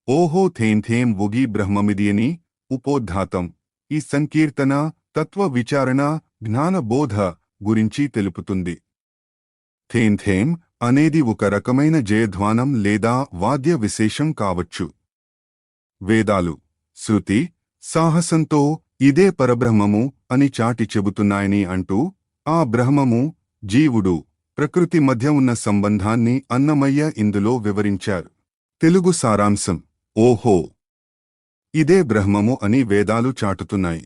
ఓహో theme theme వుగి బ్రహ్మమిదియని ఉపోద్ఘాతం. ఈ సంకీర్తన తత్వ విచారణ జ్ఞానబోధ గురించి తెలుపుతుంది. థేం థేం అనేది ఒక రకమైన జయధ్వానం లేదా వాద్య విశేషం కావచ్చు. వేదాలు, శృతి, సాహసంతో ఇదే పరబ్రహ్మము అని చాటి చెబుతున్నాయని అంటూ ఆ బ్రహ్మము, జీవుడు, ప్రకృతి మధ్య ఉన్న సంబంధాన్ని అన్నమయ్య ఇందులో వివరించారు. తెలుగు సారాంశం: ఓహో, ఇదే బ్రహ్మము అని వేదాలు చాటుతున్నాయి.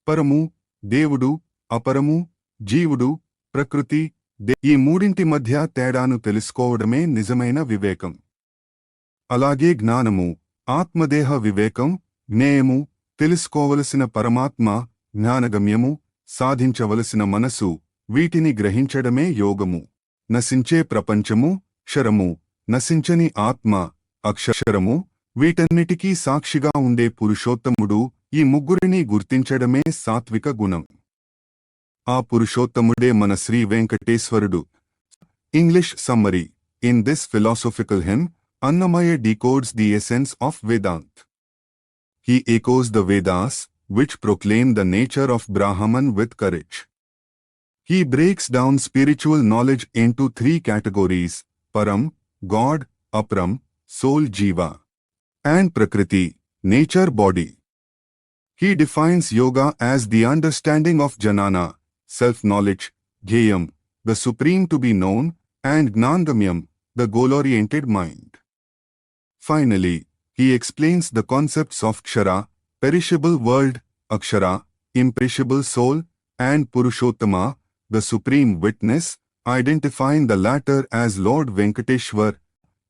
పరము, దేవుడు, అపరము, జీవుడు, ప్రకృతి, ఈ మూడింటి మధ్య తేడాను తెలుసుకోవడమే నిజమైన వివేకం. అలాగే జ్ఞానము, ఆత్మదేహ వివేకం, జ్ఞేయము, తెలుసుకోవలసిన పరమాత్మ, జ్ఞానగమ్యము, సాధించవలసిన మనసు, వీటిని గ్రహించడమే యోగము. నశించే ప్రపంచము, క్షరము, నశించని ఆత్మ, అక్షరము, వీటన్నిటికీ సాక్షిగా ఉండే పురుషోత్తముడు, ఈ ముగ్గురిని గుర్తించడమే సాత్విక గుణం. ఆ పురుషోత్తముడే మన శ్రీ వెంకటేశ్వరుడు. English summary. In this philosophical hymn, Annamaya decodes the essence of Vedanta. He echoes the Vedas, which proclaim the nature of Brahman with courage. He breaks down spiritual knowledge into three categories: Param, God; Aparam, soul Jiva; and Prakriti, nature body. He defines yoga as the understanding of Jnana, self-knowledge, Jnayam, the supreme to be known, and Gnangamyam, the goal-oriented mind. Finally, he explains the concepts of Kshara, perishable world; Akshara, imperishable soul; and Purushottama, the supreme witness, identifying the latter as Lord Venkateshwar.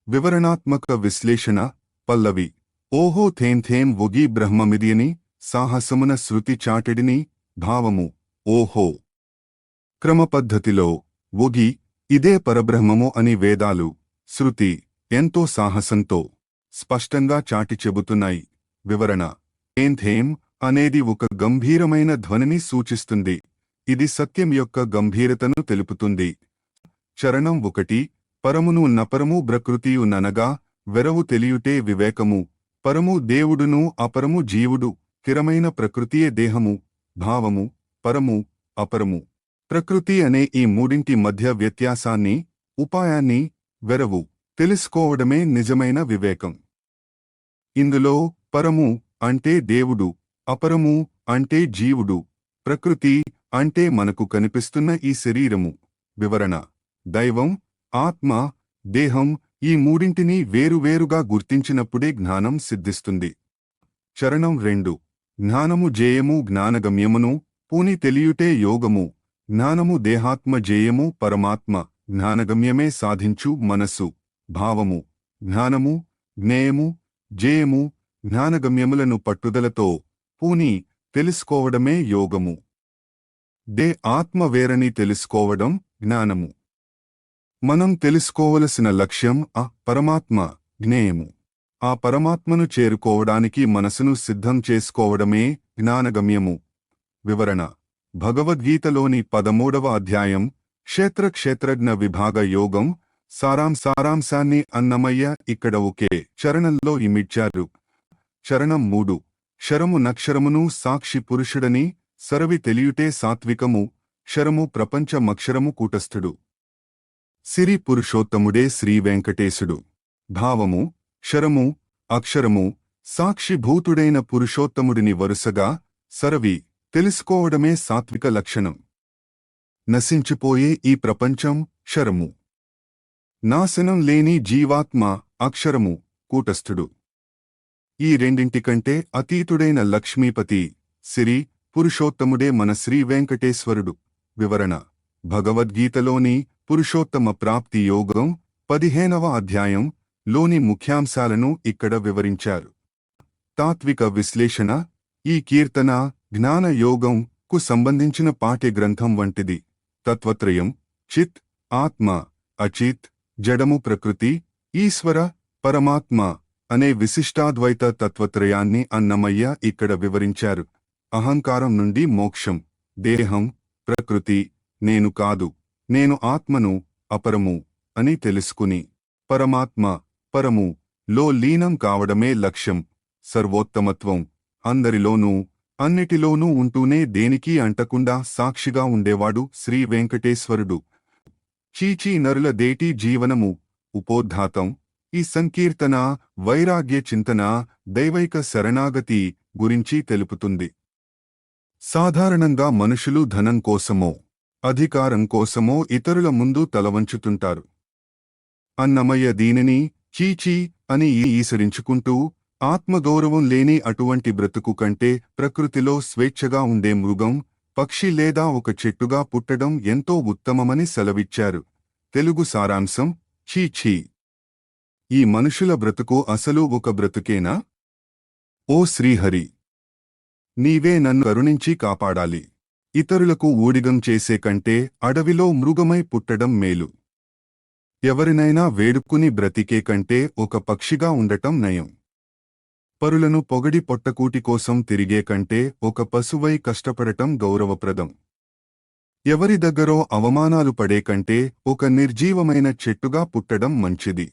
వివరణాత్మక విశ్లేషణ. పల్లవి. ఓహో theme theme వుగి బ్రహ్మమిదియని సాహసమున శృతి చాటెడిని. భావము: ఓహో, క్రమపద్ధతిలో, వుగి, ఇదే పరబ్రహ్మము అని వేదాలు, శృతి ఎంతో సాహసంతో స్పష్టంగా చాటి చెబుతున్నాయి. వివరణ. థేం థేం అనేది ఒక గంభీరమైన ధ్వనిని సూచిస్తుంది. ఇది సత్యం యొక్క గంభీరతను తెలుపుతుంది. చరణం 1. పరమును నపరము ప్రకృతియు ననగా వెరవు తెలియుటే వివేకము. పరము దేవుడును, అపరము జీవుడు, స్థిరమైన ప్రకృతియే దేహము. భావము: పరము, అపరము, ప్రకృతి అనే ఈ మూడింటి మధ్య వ్యత్యాసాన్ని, ఉపాయాన్ని, వెరవు తెలుసుకోవడమే నిజమైన వివేకం. ఇందులో పరము అంటే దేవుడు, అపరము అంటే జీవుడు, ప్రకృతి అంటే మనకు కనిపిస్తున్న ఈ శరీరము. వివరణ. దైవం, ఆత్మ, దేహం, ఈ మూడింటినీ వేరువేరుగా గుర్తించినప్పుడే జ్ఞానం సిద్ధిస్తుంది. చరణం 2. జ్ఞానము జేయము జ్ఞానగమ్యమును పూని తెలియుటే యోగము. జ్ఞానము దేహాత్మ జేయము పరమాత్మ, జ్ఞానగమ్యమే సాధించు మనస్సు. భావము: జ్ఞానము, జ్ఞేయము, జేయము, జ్ఞానగమ్యములను పట్టుదలతో పూని తెలుసుకోవడమే యోగము. ఆత్మ వేరని తెలుసుకోవడం జ్ఞానము. మనం తెలుసుకోవలసిన లక్ష్యం పరమాత్మ, జ్ఞేయము. ఆ పరమాత్మను చేరుకోవడానికి మనసును సిద్ధం చేసుకోవడమే జ్ఞానగమ్యము. వివరణ. భగవద్గీతలోని 13వ అధ్యాయం క్షేత్రజ్ఞ విభాగ యోగం సారాంశాన్ని అన్నమయ్య ఇక్కడ ఒకే చరణంలో ఇమిడ్చారు. చరణం 3. క్షరము నక్షరమును సాక్షి పురుషుడని సరవి తెలియుటే సాత్వికము. క్షరము ప్రపంచమక్షరము కూటస్థుడు. సిరి పురుషోత్తముడే శ్రీ వెంకటేశుడు. భావము: క్షరము, అక్షరము, సాక్షిభూతుడైన పురుషోత్తముడిని వరుసగా సరవి తెలుసుకోవడమే సాత్విక లక్షణం. నశించిపోయే ఈ ప్రపంచం క్షరము. నాశనం లేని జీవాత్మ అక్షరము, కూటస్థుడు. ఈ రెండింటికంటే అతీతుడైన లక్ష్మీపతి, సిరి పురుషోత్తముడే మన శ్రీ వెంకటేశ్వరుడు. వివరణ. భగవద్గీతలోని పురుషోత్తమ ప్రాప్తి యోగం 15వ అధ్యాయం లోని ముఖ్యాంశాలను ఇక్కడ వివరించారు. తాత్విక విశ్లేషణ. ఈ కీర్తన జ్ఞాన యోగం కు సంబంధించిన పాఠ్య గ్రంథం వంటిది. తత్వత్రయం, చిత్, ఆత్మ, అచిత్, జడము ప్రకృతి, ఈశ్వర, పరమాత్మ అనే విశిష్టాద్వైత తత్వత్రయాన్ని అన్నమయ్య ఇక్కడ వివరించారు. అహంకారం నుండి మోక్షం, దేహం, ప్రకృతి, నేను కాదు, నేను ఆత్మను, అపరము అని తెలుసుకుని పరమాత్మ, పరము లో లీనం కావడమే లక్ష్యం. సర్వోత్తమత్వం అందరిలోనూ అన్నిటిలోనూ ఉంటూనే దేనికీ అంటకుండా సాక్షిగా ఉండేవాడు శ్రీ వెంకటేశ్వరుడు. చీచీ నరుల దేటి జీవనము ఉపోద్ఘాతం. ఈ సంకీర్తన వైరాగ్య చింతన, దైవైక శరణాగతి గురించి తెలుపుతుంది. సాధారణంగా మనుషులు ధనం కోసమో అధికారం కోసమో ఇతరుల ముందు తలవంచుతుంటారు. అన్నమయ్య దీనిని చీచీ అని ఈసరించుకుంటూ, ఆత్మగౌరవం లేని అటువంటి బ్రతుకు కంటే ప్రకృతిలో స్వేచ్ఛగా ఉండే మృగం, పక్షి లేదా ఒక చెట్టుగా పుట్టడం ఎంతో ఉత్తమమని సెలవిచ్చారు. తెలుగు సారాంశం: చీచీ. ఈ మనుషుల బ్రతుకు అసలు ఒక బ్రతుకేనా? ఓ శ్రీహరి, నీవే నన్ను కరుణించి కాపాడాలి. ఇతరులకు ఊడిగం చేసే కంటే అడవిలో మృగమై పుట్టడం మేలు. ఎవరినైనా వేడుకుని బ్రతికే కంటే ఒక పక్షిగా ఉండటం నయం. పరులను పొగడి పొట్టకూటి కోసం తిరిగే కంటే ఒక పశువై కష్టపడటం గౌరవప్రదం. ఎవరి దగ్గరో అవమానాలు పడే కంటే ఒక నిర్జీవమైన చెట్టుగా పుట్టడం మంచిది.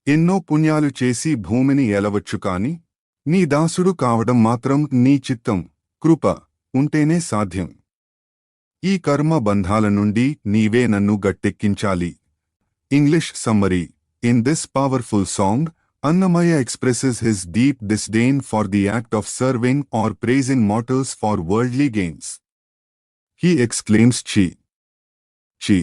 ఎన్నో పుణ్యాలు చేసి భూమిని ఏలవచ్చు కాని నీ దాసుడు కావడం మాత్రం నీ చిత్తం, కృప ఉంటేనే సాధ్యం. ఈ కర్మ బంధాల నుండి నీవే నన్ను గట్టెక్కించాలి. English summary. In this powerful song, Annamaya expresses his deep disdain for the act of serving or praising mortals for worldly gains. He exclaims Chi, Chi,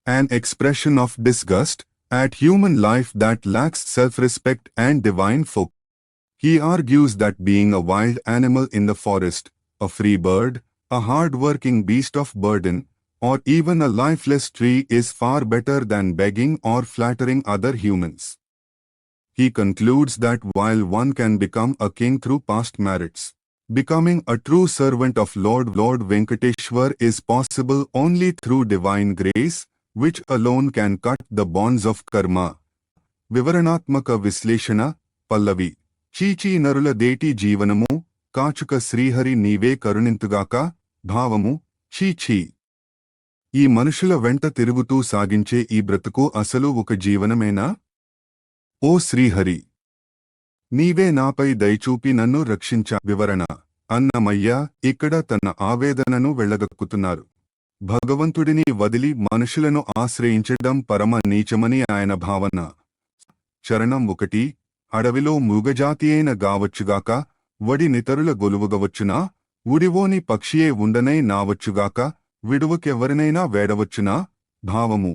an expression of disgust at human life that lacks self-respect and divine focus. He argues that being a wild animal in the forest, a free bird, a hard-working beast of burden, or even a lifeless tree is far better than begging or flattering other humans. He concludes that while one can become a king through past merits, becoming a true servant of Lord Venkateshwar is possible only through divine grace, which alone can cut the bonds of karma. వివరణాత్మక విశ్లేషణ. పల్లవి. చీచీ నరుల దేటి జీవనము, కాచుక శ్రీహరి నీవే కరుణింతుగాక. భావము: చీచీ. ఈ మనుషుల వెంట తిరుగుతూ సాగించే ఈ బ్రతుకు అసలు ఒక జీవనమేనా? ఓ శ్రీహరి, నీవే నాపై దయచూపి నన్ను రక్షించా. వివరణ. అన్నమయ్య ఇక్కడ తన ఆవేదనను వెళ్ళగక్కుతున్నారు. భగవంతుడిని వదిలి మనుషులను ఆశ్రయించడం పరమ నీచమని ఆయన భావన. చరణం 1. అడవిలో మృగజాతి అయిన గావచ్చుగాక, వడి నితరుల గొలువుగవచ్చునా, ఉడివోని పక్షియే ఉండనై నావచ్చుగాక, విడువకెవ్వరినైనా వేడవచ్చునా. భావము: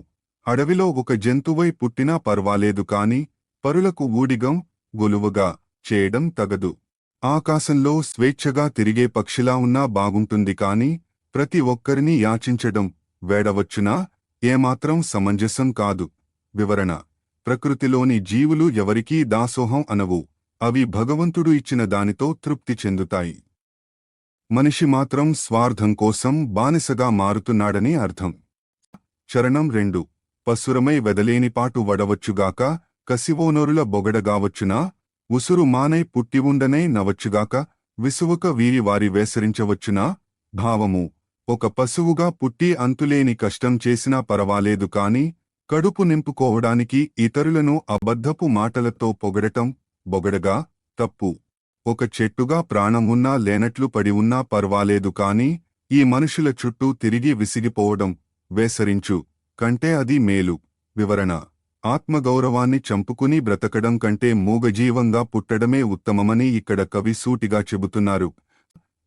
అడవిలో ఒక జంతువై పుట్టినా పర్వాలేదు కాని పరులకు ఊడిగం, గొలువుగా చేయడం తగదు. ఆకాశంలో స్వేచ్ఛగా తిరిగే పక్షిలా ఉన్నా బాగుంటుంది కాని ప్రతి ఒక్కరిని యాచించడం, వేడవచ్చునా, ఏమాత్రం సమంజసం కాదు. వివరణ. ప్రకృతిలోని జీవులు ఎవరికీ దాసోహం అనవు. అవి భగవంతుడు ఇచ్చిన దానితో తృప్తి చెందుతాయి. మనిషి మాత్రం స్వార్థం కోసం బానిసగా మారుతున్నాడని అర్థం. చరణం 2. పసురమై వెదలేనిపాటు వడవచ్చుగాక, కసివోనోరుల బొగడగావచ్చునా, ఉసురు మానై పుట్టివుండనై నవచ్చుగాక, విసువుక వీరి వారి వేసరించవచ్చునా. భావము: ఒక పశువుగా పుట్టి అంతులేని కష్టం చేసినా పరవాలేదు కాని కడుపు నింపుకోవడానికి ఇతరులను అబద్ధపు మాటలతో పొగడటం, బొగడగా, తప్పు. ఒక చెట్టుగా ప్రాణం ఉన్నా లేనట్లు పడి ఉన్నా పర్వాలేదు కాని ఈ మనుషుల చుట్టూ తిరిగి విసిగిపోవడం, వేసరించు కంటే అది మేలు. వివరణ. ఆత్మగౌరవాన్ని చంపుకుని బ్రతకడం కంటే మూగజీవంగా పుట్టడమే ఉత్తమమని ఇక్కడ కవి సూటిగా చెబుతున్నారు.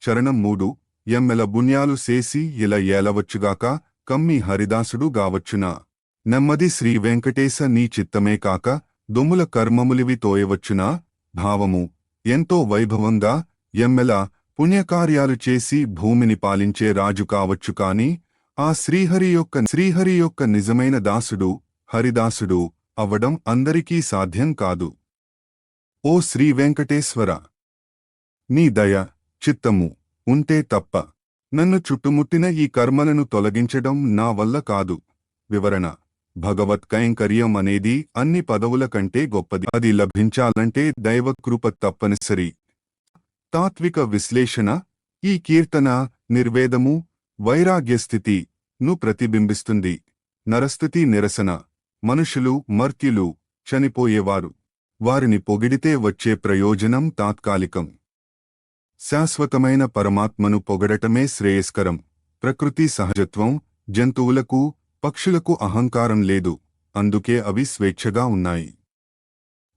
చరణం 3. ఎమ్మెల పుణ్యాలు సేసి ఇలా ఏలవచ్చుగాక, కమ్మి హరిదాసుడు గావచ్చునా. నెమ్మది శ్రీ వెంకటేశ నీ చిత్తమే కాక, దొమ్ముల కర్మములివి తోయవచ్చునా. భావము: ఎంతో వైభవంగా ఎమ్మెల పుణ్యకార్యాలు చేసి భూమిని పాలించే రాజు కావచ్చు కాని ఆ శ్రీహరి యొక్క నిజమైన దాసుడు, హరిదాసుడు అవ్వడం అందరికీ సాధ్యం కాదు. ఓ శ్రీ వెంకటేశ్వర, నీ దయ, చిత్తము ఉంటే తప్ప నన్ను చుట్టుముట్టిన ఈ కర్మలను తొలగించడం నా వల్ల కాదు. వివరణ. భగవత్ కైంకర్యం అనేది అన్ని పదవుల కంటే గొప్పది. అది లభించాలంటే దైవకృప తప్పనిసరి. తాత్విక విశ్లేషణ. ఈ కీర్తన నిర్వేదము, వైరాగ్యస్థితి ను ప్రతిబింబిస్తుంది. నరస్థితి నిరసన. మనుషులు, మర్త్యులు చనిపోయేవారు. వారిని పొగిడితే వచ్చే ప్రయోజనం తాత్కాలికం. శాశ్వతమైన పరమాత్మను పొగడటమే శ్రేయస్కరం. ప్రకృతి సహజత్వం, జంతువులకు, పక్షులకు అహంకారం లేదు, అందుకే అవి స్వేచ్ఛగా ఉన్నాయి.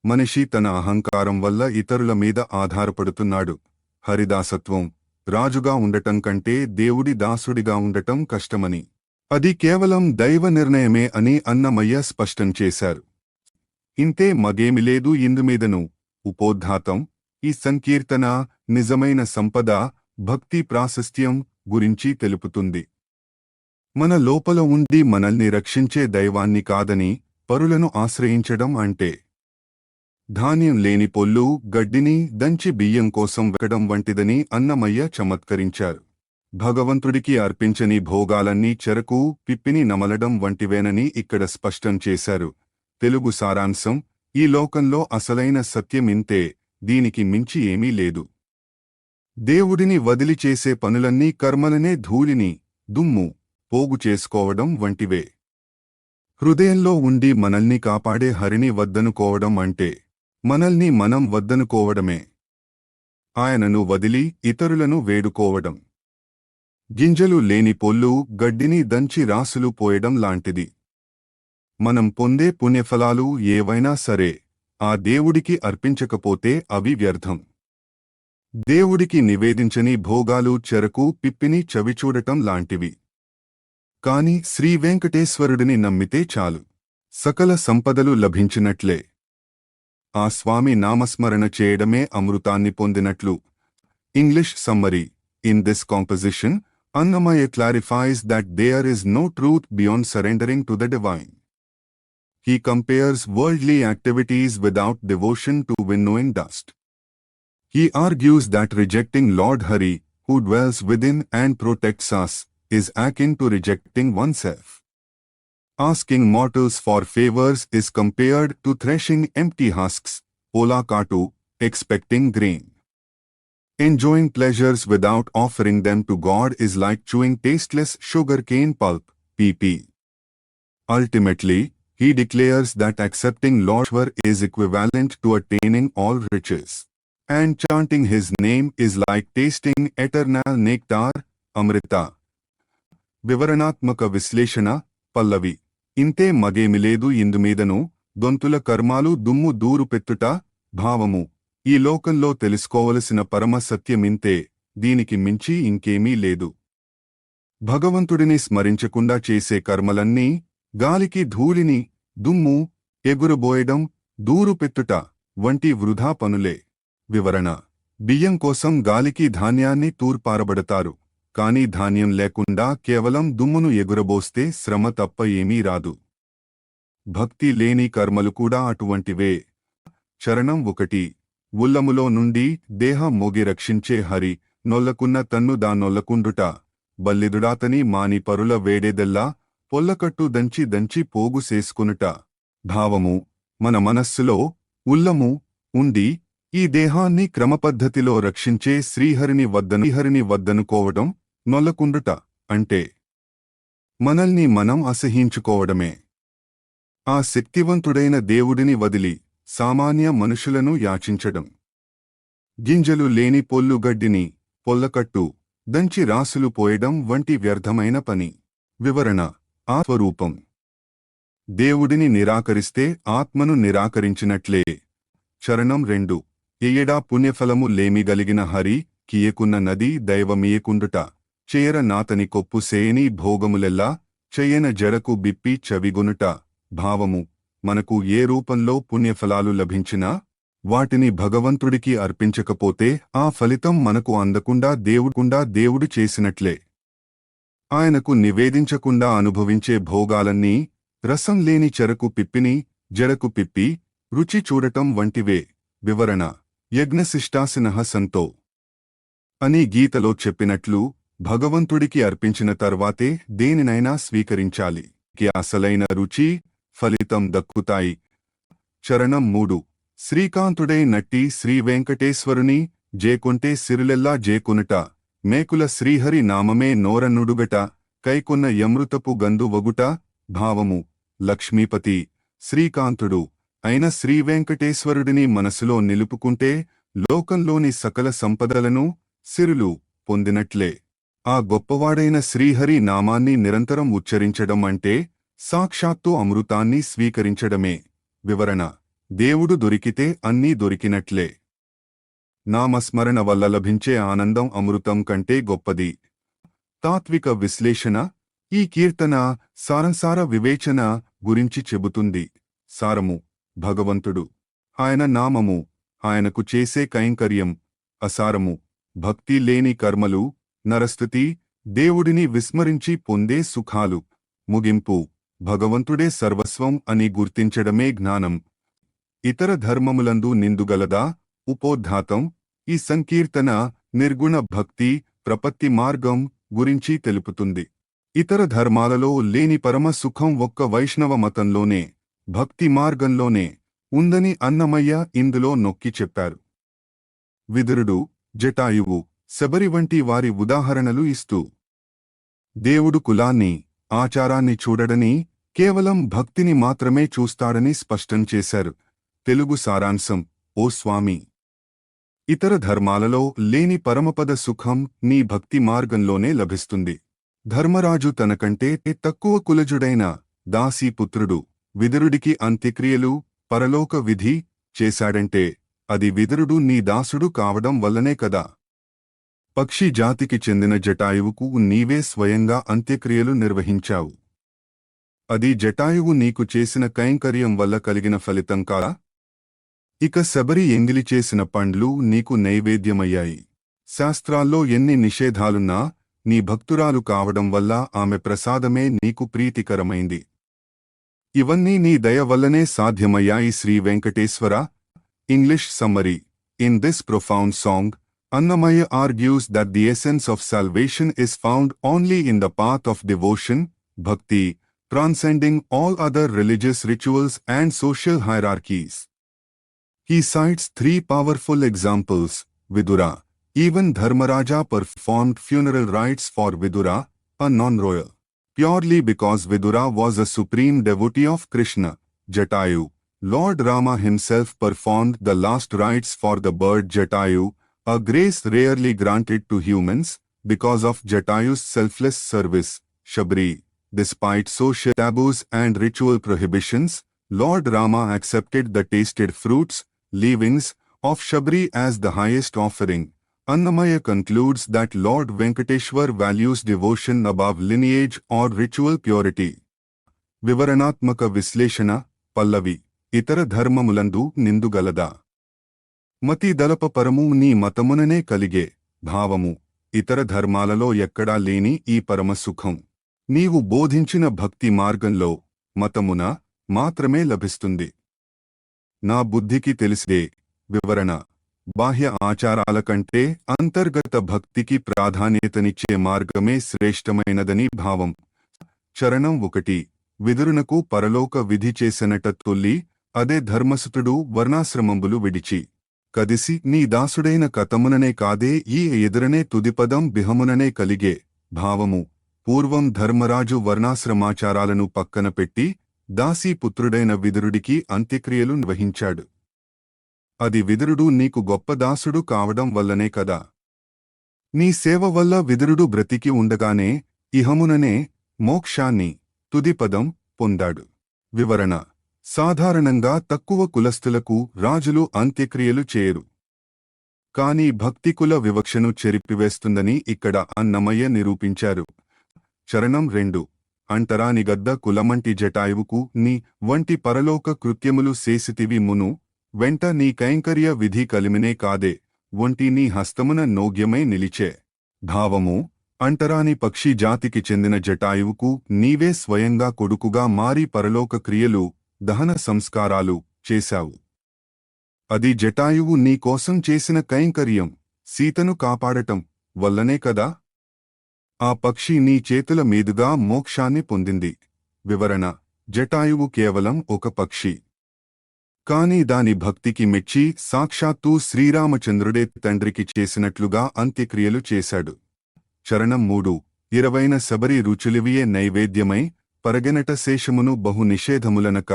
మనిషి తన అహంకారం వల్ల ఇతరుల మీద ఆధారపడుతున్నాడు. హరిదాసత్వం, రాజుగా ఉండటం కంటే దేవుడి దాసుడిగా ఉండటం కష్టమని, అది కేవలం దైవ నిర్ణయమే అని అన్నమయ్య స్పష్టం చేశారు. ఇంతే, మగేమి లేదు ఇందుమీదను. ఉపోద్ఘాతం. ఈ సంకీర్తన నిజమైన సంపద, భక్తి ప్రాశస్త్యం గురించి తెలుపుతుంది. మన లోపల ఉండి మనల్ని రక్షించే దైవాన్ని కాదని పరులను ఆశ్రయించడం అంటే ధాన్యం లేని పొల్లు గడ్డిని దంచి బియ్యం కోసం వెకడం వంటిదని అన్నమయ్య చమత్కరించారు. భగవంతుడికి అర్పించని భోగాలన్నీ చెరకు పిప్పిని నమలడం వంటివేనని ఇక్కడ స్పష్టం చేశారు. తెలుగు సారాంశం: ఈ లోకంలో అసలైన సత్యమింతే, దీనికి మించి ఏమీ లేదు. దేవుడిని వదిలి చేసే పనులన్నీ కర్మలనే ధూళిని, దుమ్ము, పోగు చేసుకోవడం వంటివే. హృదయంలో ఉండి మనల్ని కాపాడే హరిని వద్దనుకోవడం అంటే మనల్ని మనం వద్దనుకోవడమే. ఆయనను వదిలి ఇతరులను వేడుకోవడం గింజలు లేని పొల్లు గడ్డిని దంచి రాసులు పోయడం లాంటిది. మనం పొందే పుణ్యఫలాలు ఏవైనా సరే ఆ దేవుడికి అర్పించకపోతే అవి వ్యర్థం. దేవుడికి నివేదించని భోగాలు చెరకు పిప్పిని చవిచూడటం లాంటివి. కాని శ్రీ వెంకటేశ్వరుడిని నమ్మితే చాలు, సకల సంపదలు లభించినట్లే. ఆ స్వామి నామస్మరణ చేయడమే అమృతాన్ని పొందినట్లు. English summary. In this composition, Annamaya clarifies that there is no truth beyond surrendering to the divine. He compares worldly activities without devotion to winnowing dust. He argues that rejecting Lord Hari, who dwells within and protects us, is akin to rejecting oneself. Asking mortals for favors is compared to threshing empty husks, pola katu, expecting grain. Enjoying pleasures without offering them to God is like chewing tasteless sugarcane pulp, pp. Ultimately, he declares that accepting Lord Shwar is equivalent to attaining all riches, and chanting his name is like tasting eternal nectar, amrita. వివరణాత్మక విశ్లేషణ. పల్లవి. ఇంతే, మగేమిలేదు ఇందుమీదను, దొంతుల కర్మాలు దుమ్ము దూరు పెట్టుట. భావము: ఈ లోకంలో తెలుసుకోవలసిన పరమ సత్యమింతే, దీనికి మించి ఇంకేమీ లేదు. భగవంతుడిని స్మరించకుండా చేసే కర్మలన్నీ గాలికి ధూళిని, దుమ్ము, ఎగురబోయడం, దూరు పెట్టుట వంటి వృధా పనులే. వివరణ: బియ్యం కోసం గాలికి ధాన్యాన్ని తూర్పారబడతారు, కాని ధాన్యం లేకుండా కేవలం దుమ్మును ఎగురబోస్తే శ్రమ తప్ప ఏమీ రాదు. భక్తి లేని కర్మలు కూడా అటువంటివే. చరణం 1. ఉల్లములో నుండి దేహం మోగి రక్షించే హరి, నొల్లకున్న తన్ను దానొల్లకుండుట, బల్లిదుడాతని మాని పరుల వేడేదెల్లా, పొల్లకట్టు దంచి దంచి పోగు చేసుకునుట. భావము: మన మనస్సులో ఉల్లము ఉండి ఈ దేహాన్ని క్రమపద్ధతిలో రక్షించే శ్రీహరిని వద్దనుకోవడం, నొల్లకుండుట అంటే మనల్ని మనం అసహ్యించుకోవడమే. ఆ శక్తివంతుడైన దేవుడిని వదిలి సామాన్య మనుషులను యాచించడం. గింజలు లేని పొల్లుగడ్డిని, పొల్లకట్టు, దంచి రాసులు పోయడం వంటి వ్యర్థమైన పని. వివరణ: ఆత్మరూపం. దేవుడిని నిరాకరిస్తే ఆత్మను నిరాకరించినట్లే. చరణం 2. ఎయ్యడా పుణ్యఫలము లేమిగలిగిన హరి, కియకున్న నది దైవమియకుండుట, చేయర నాతని కొప్పు సేయని భోగములెల్లా, చెయ్యన జరకు బిప్పి చవిగొనుట. భావము: మనకు ఏ రూపంలో పుణ్యఫలాలు లభించినా వాటిని భగవంతుడికి అర్పించకపోతే ఆ ఫలితం మనకు అందకుండా దేవుడు చేసినట్లే. ఆయనకు నివేదించకుండా అనుభవించే భోగాలన్నీ రసం లేని చెరకు పిప్పిని, జరకు పిప్పి, రుచి చూడటం వంటివే. వివరణ: యజ్ఞశిష్టాసినః సంతో అని గీతలో చెప్పినట్లు భగవంతుడికి అర్పించిన తర్వాతే దేనినైనా స్వీకరించాలి. అసలైన రుచి, ఫలితం దక్కుతాయి. చరణం 3. శ్రీకాంతుడై నట్టి శ్రీ వెంకటేశ్వరుని జేకొంటే సిరులెల్లా జేకొనుట, మేకుల శ్రీహరి నామమే నోరనుడుగట, కైకొన్న యమృతపు గందు వగుట. భావము: లక్ష్మీపతి శ్రీకాంతుడు అయిన శ్రీవెంకటేశ్వరుడిని మనసులో నిలుపుకుంటే లోకంలోని సకల సంపదలను సిరులు పొందినట్లే. ఆ గొప్పవాడైన శ్రీహరి నామాన్ని నిరంతరం ఉచ్చరించడం అంటే సాక్షాత్తు అమృతాన్ని స్వీకరించడమే. వివరణ: దేవుడు దొరికితే అన్నీ దొరికినట్లే. నామస్మరణ వల్ల లభించే ఆనందం అమృతం కంటే గొప్పది. తాత్విక విశ్లేషణ: ఈ కీర్తన సారంసార వివేచన గురించి చెబుతుంది. సారము: భగవంతుడు, ఆయన నామము, ఆయనకు చేసే కైంకర్యం. అసారము: భక్తి లేని కర్మలు, నరస్థితి, దేవుడిని విస్మరించి పొందే సుఖాలు. ముగింపు: భగవంతుడే సర్వస్వం అని గుర్తించడమే జ్ఞానం. ఇతర ధర్మములందు నిందుగలదా? ఉపోద్ఘాతం: ఈ సంకీర్తన నిర్గుణ భక్తి ప్రపత్తి మార్గం గురించి తెలుపుతుంది. ఇతర ధర్మాలలో లేని పరమ సుఖం ఒక్క వైష్ణవ మతంలోనే, భక్తి మార్గంలోనే ఉందని అన్నమయ్య ఇందులో నొక్కి చెప్పారు. విదురుడు, జటాయువు, శబరి వంటి వారి ఉదాహరణలు ఇస్తూ దేవుడు కులాన్ని, ఆచారాన్ని చూడడని, కేవలం భక్తిని మాత్రమే చూస్తాడని స్పష్టం చేశారు. తెలుగు సారాంశం: ఓ స్వామి, ఇతర ధర్మాలలో లేని పరమపద సుఖం నీ భక్తి మార్గంలోనే లభిస్తుంది. ధర్మరాజు తనకంటే తక్కువ కులజుడైన దాసీపుత్రుడు విదురుడికి అంత్యక్రియలు, పరలోక విధి చేశాడంటే అది విదురుడు నీ దాసుడు కావడం వల్లనే కదా. పక్షి జాతికి చెందిన జటాయువుకు నీవే స్వయంగా అంత్యక్రియలు నిర్వహించావు. అది జటాయువు నీకు చేసిన కైంకర్యం వల్ల కలిగిన ఫలితం కాదా? ఇక శబరి ఎంగిలి చేసిన పండ్లు నీకు నైవేద్యమయ్యాయి. శాస్త్రాల్లో ఎన్ని నిషేధాలున్నా నీ భక్తురాలు కావడం వల్ల ఆమె ప్రసాదమే నీకు ప్రీతికరమైంది. ఇవన్నీ నీ దయ వల్లనే సాధ్యమయ్యాయి Shri Venkateswara. English summary: in this profound song, Annamaya argues that the essence of salvation is found only in the path of devotion, bhakti, transcending all other religious rituals and social hierarchies. He cites three powerful examples. Vidura: even Dharmaraja performed funeral rites for Vidura, a non-royal, purely because Vidura was a supreme devotee of Krishna. Jatayu: Lord Rama himself performed the last rites for the bird Jatayu, a grace rarely granted to humans, because of Jatayu's selfless service. Shabri: despite social taboos and ritual prohibitions, Lord Rama accepted the tasted fruits, leavings, of Shabri as the highest offering. Annamaya concludes that Lord Venkateshwar values devotion above lineage or ritual purity. వివరణాత్మక విశ్లేషణ. పల్లవి: ఇతర ధర్మములందు నిందుగలదా? మతి దలప పరము నీ మతముననే కలిగే భావము. ఇతర ధర్మాలలో ఎక్కడా లేని ఈ పరమ సుఖం నీవు బోధించిన భక్తి మార్గంలో, మతమున మాత్రమే లభిస్తుంది. నా బుద్ధికి తెలిసిదే. వివరణ: బాహ్య ఆచారాల కంటే అంతర్గత భక్తికి ప్రాధాన్యతనిచ్చే మార్గమే శ్రేష్టమైనదని భావం. చరణం 1. విదురునకు పరలోక విధి చేసెనట తొల్లి, అదే ధర్మసుతుడు వర్ణాశ్రమంబులు విడిచి కదిసి నీ దాసుడైన కతముననే కాదే ఈ ఎదురనే తుదిపదం బిహముననే కలిగే భావము. పూర్వం ధర్మరాజు వర్ణాశ్రమాచారాలను పక్కన పెట్టి దాసీపుత్రుడైన విదురుడికి అంత్యక్రియలు నిర్వహించాడు. అది విదురుడు నీకు గొప్ప దాసుడు కావడం వల్లనే కదా. నీ సేవ వల్ల విదురుడు బ్రతికి ఉండగానే ఇహముననే మోక్షాన్ని, తుదిపదం పొందాడు. వివరణ: సాధారణంగా తక్కువ కులస్థులకు రాజులు అంత్యక్రియలు చేయరు. కాని భక్తికుల వివక్షను చెరిపివేస్తుందని ఇక్కడ అన్నమయ్య నిరూపించారు. చరణం 2. అంటరాని గద్ద కులమంటి జటాయువుకు నీ వంటి పరలోక కృత్యములు చేసితివి మును, వెంట నీ కైంకర్య విధి కలిమినే కాదే, వంటి నీ హస్తమున నోగ్యమై నిలిచే భావము. అంటరాని పక్షి జాతికి చెందిన జటాయువుకు నీవే స్వయంగా కొడుకుగా మారి పరలోక క్రియలు, దహన సంస్కారాలు చేశావు. అది జటాయువు నీకోసం చేసిన కైంకర్యం, సీతను కాపాడటం వల్లనే కదా. ఆ పక్షి నీ చేతుల మీదుగా మోక్షాన్ని పొందింది. వివరణ: జటాయువు కేవలం ఒక పక్షి. కాని దాని భక్తికి మెచ్చి సాక్షాత్తూ శ్రీరామచంద్రుడే తండ్రికి చేసినట్లుగా అంత్యక్రియలు చేశాడు. చరణం 3. 20 శబరి రుచులివియే నైవేద్యమై పరగెనట శేషమును బహు నిషేధములనక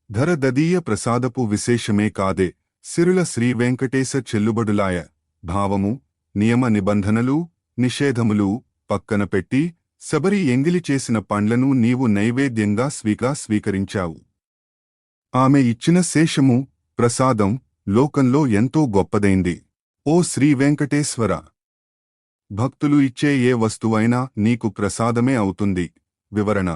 ధరదదీయ ప్రసాదపు విశేషమే కాదే సిరుల శ్రీవెంకటేశ చెల్లుబడులాయ భావము నియమ నిబంధనలు నిషేధములు పక్కన పెట్టి శబరి ఎంగిలి చేసిన పండ్లను నీవు నైవేద్యంగా స్వీకరించావు. ఆమె ఇచ్చిన శేషము ప్రసాదం లోకంలో ఎంతో గొప్పదైంది. ఓ శ్రీవెంకటేశ్వర! భక్తులు ఇచ్చే ఏ వస్తువైనా నీకు ప్రసాదమే అవుతుంది. వివరణ: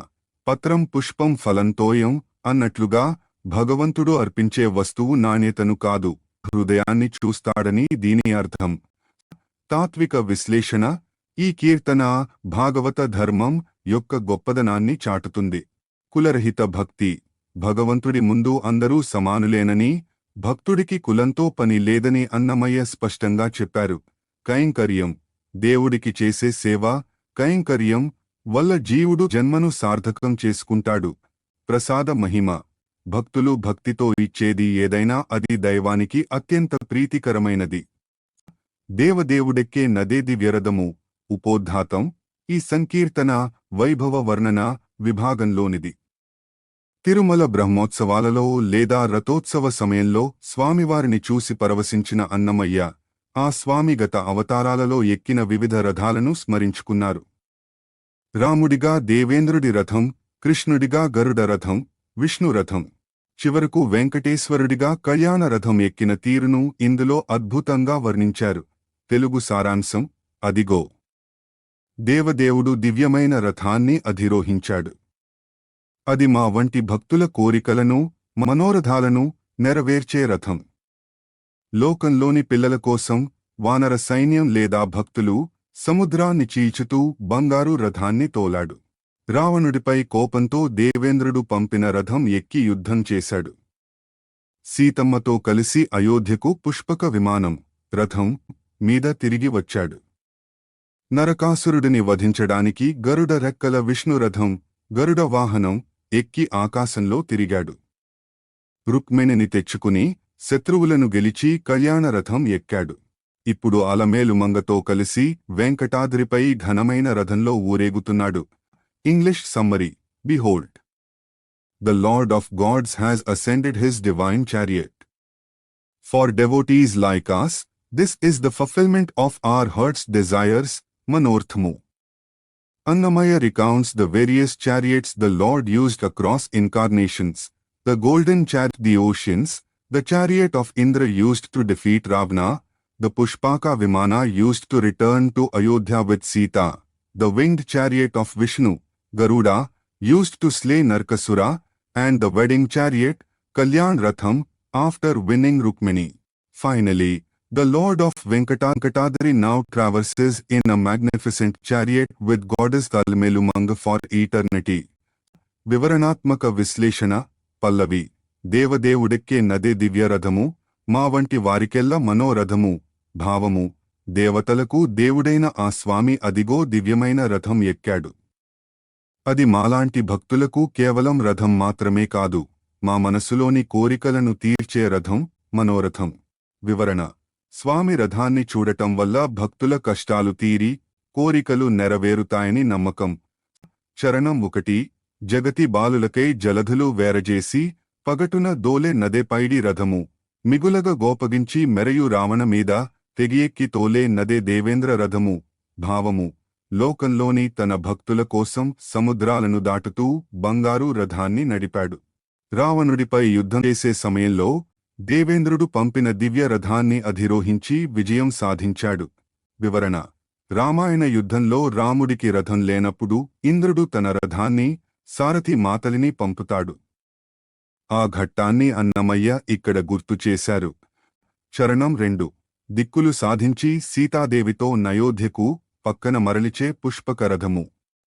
పత్రం పుష్పం ఫలం తోయం అన్నట్లుగా భగవంతుడు అర్పించే వస్తువు నాణ్యతను కాదు, హృదయాన్ని చూస్తాడని దీని అర్థం. తాత్విక విశ్లేషణ: ఈ కీర్తన భాగవత ధర్మం యొక్క గొప్పదనాన్ని చాటుతుంది. కులరహిత భక్తి: భగవంతుడి ముందు అందరూ సమానులేనని, భక్తుడికి కులంతో పని లేదని అన్నమయ్య స్పష్టంగా చెప్పారు. కైంకర్యం: దేవుడికి చేసే సేవ, కైంకర్యం వల్ల జీవుడు జన్మను సార్థకం చేసుకుంటాడు. ప్రసాద మహిమ: భక్తులు భక్తితో ఇచ్చేది ఏదైనా అది దైవానికి అత్యంత ప్రీతికరమైనది. దేవదేవుడెక్కే నదే దివ్యరథము ఉపోద్ఘాతం: ఈ సంకీర్తన వైభవ వర్ణన విభాగంలోనిది. తిరుమల బ్రహ్మోత్సవాలలో లేదా రథోత్సవ సమయంలో స్వామివారిని చూసి పరవశించిన అన్నమయ్య ఆ స్వామి గత అవతారాలలో ఎక్కిన వివిధ రథాలను స్మరించుకున్నారు. రాముడిగా దేవేంద్రుడి రథం, కృష్ణుడిగా గరుడ రథం, విష్ణు రథం, చివరకు వెంకటేశ్వరుడిగా కళ్యాణ రథం ఎక్కిన తీరును ఇందులో అద్భుతంగా వర్ణించారు. తెలుగు సారాంశం: అదిగో దేవదేవుడు దివ్యమైన రథాన్ని అధిరోహించాడు. అది మా వంటి భక్తుల కోరికలను, మనోరథాలను నెరవేర్చే రథం. లోకంలోని పిల్లల కోసం వానర సైన్యం లేదా భక్తులు సముద్రాన్ని చీల్చుతూ బంగారు రథాన్ని తోలాడు. రావణుడిపై కోపంతో దేవేంద్రుడు పంపిన రథం ఎక్కి యుద్ధం చేశాడు. సీతమ్మతో కలిసి అయోధ్యకు పుష్పక విమానం, రథం మీద తిరిగి వచ్చాడు. నరకాసురుడిని వధించడానికి గరుడ రెక్కల విష్ణురథం, గరుడ వాహనం ఎక్కి ఆకాశంలో తిరిగాడు. రుక్మిణిని తెచ్చుకుని శత్రువులను గెలిచి కళ్యాణరథం ఎక్కాడు. ఇప్పుడు అలమేలుమంగతో కలిసి వెంకటాద్రిపై ఘనమైన రథంలో ఊరేగుతున్నాడు. English summary: Behold, the Lord of gods has ascended his divine chariot. For devotees like us, this is the fulfillment of our heart's desires, Manorthmu. Annamaya recounts the various chariots the Lord used across incarnations. The golden chariot the oceans, the chariot of Indra used to defeat Ravana, the Pushpaka Vimana used to return to Ayodhya with Sita, the winged chariot of Vishnu, Garuda, used to slay Narkasura, and the wedding chariot, Kalyan Ratham, after winning Rukmini. Finally, the Lord of Venkatadri now traverses in a magnificent chariot with goddess Alamelumanga for eternity. వివరణాత్మక విశ్లేషణ పల్లవి: దేవదేవుడెక్కే నదే దివ్యరథము, మా వంటి వారికెల్ల మనోరథము. భావము: దేవతలకు దేవుడైన ఆ స్వామి అదిగో దివ్యమైన రథం ఎక్కాడు. అది మాలాంటి భక్తులకు కేవలం రథం మాత్రమే కాదు, మా మనసులోని కోరికలను తీర్చే రథం, మనోరథం. వివరణ: స్వామి రథాన్ని చూడటం వల్ల భక్తుల కష్టాలు తీరి కోరికలు నెరవేరుతాయని నమ్మకం. చరణం 1: జగతి బాలులకై జలధులు వేరజేసి పగటున దోలె నదెపైడి రథము, మిగులగ గోపగించి మెరయు రావణ మీద తెగియెక్కి తోలే నదే దేవేంద్ర రథము. భావము: లోకంలోని తన భక్తుల కోసం సముద్రాలను దాటుతూ బంగారు రథాన్ని నడిపాడు. రావణుడిపై యుద్ధం చేసే సమయంలో దేవేంద్రుడు పంపిన దివ్య రథాన్ని అధిరోహించి విజయం సాధించాడు. వివరణ: రామాయణ యుద్ధంలో రాముడికి రథం లేనప్పుడు ఇంద్రుడు తన రథాన్ని, సారథి మాతలిని పంపుతాడు. ఆ ఘట్టాన్ని అన్నమయ్య ఇక్కడ గుర్తుచేశారు. చరణం 2: దిక్కులు సాధించి సీతాదేవితో నయోధ్యకు పక్కన మరలిచే పుష్పక రథము,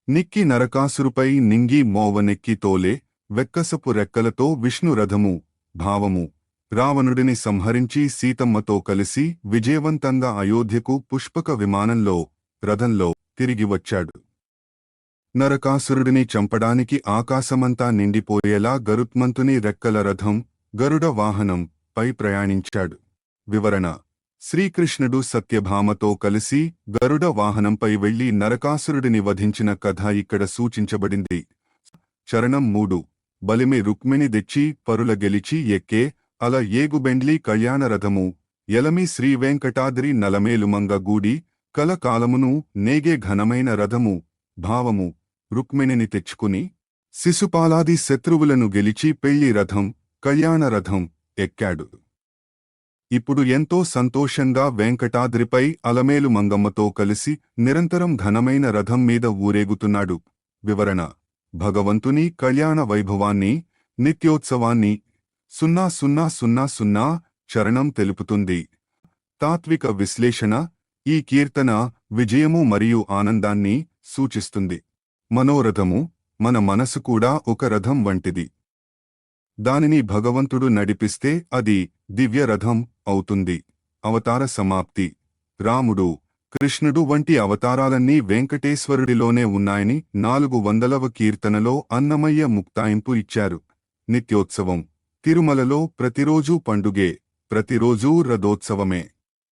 నిక్కి నరకాసురుపై నింగి మోవనెక్కి తోలే వెక్కసపు రెక్కలతో విష్ణు రథము. భావము: రావణుడిని సంహరించి సీతమ్మతో కలిసి విజయవంతంగా అయోధ్యకు పుష్పక విమానంలో, రథంలో తిరిగి వచ్చాడు. నరకాసురుడిని చంపడానికి ఆకాశమంతా నిండిపోయేలా గరుత్మంతుని రెక్కల రథం, గరుడ వాహనం పై ప్రయాణించాడు. వివరణ: శ్రీకృష్ణుడు సత్యభామతో కలిసి గరుడ వాహనంపై వెళ్లి నరకాసురుడిని వధించిన కథ ఇక్కడ సూచించబడింది. చరణం 3: బలిమి రుక్మిణి దెచ్చి పరుల గెలిచి ఎక్కే అల ఏగుబెండ్లి కళ్యాణ రథము ఎలమి శ్రీవేంకటాద్రి నలమేలుమంగ గూడి కల కాలమును నేగే ఘనమైన రథము భావము రుక్మిణిని తెచ్చుకుని శిశుపాలాది శత్రువులను గెలిచి పెళ్లి రథం కళ్యాణ రథం ఎక్కాడు. ఇప్పుడు ఎంతో సంతోషంగా వెంకటాద్రిపై అలమేలు మంగమ్మతో కలిసి నిరంతరం ఘనమైన రథం మీద ఊరేగుతున్నాడు. వివరణ: భగవంతుని కళ్యాణ వైభవాన్ని, నిత్యోత్సవాన్ని 0000 చరణం తెలుపుతుంది. తాత్విక విశ్లేషణ: ఈ కీర్తన విజయము మరియు ఆనందాన్ని సూచిస్తుంది. మనోరథము, మన మనసు కూడా ఒక రథం వంటిది. దానిని భగవంతుడు నడిపిస్తే అది దివ్య రథం అవుతుంది. అవతార సమాప్తి: రాముడు, కృష్ణుడు వంటి అవతారాలన్నీ వెంకటేశ్వరుడిలోనే ఉన్నాయని 400వ కీర్తనలో అన్నమయ్య ముక్తాయింపు ఇచ్చారు. నిత్యోత్సవం: తిరుమలలో ప్రతిరోజూ పండుగే, ప్రతిరోజూ రథోత్సవమే.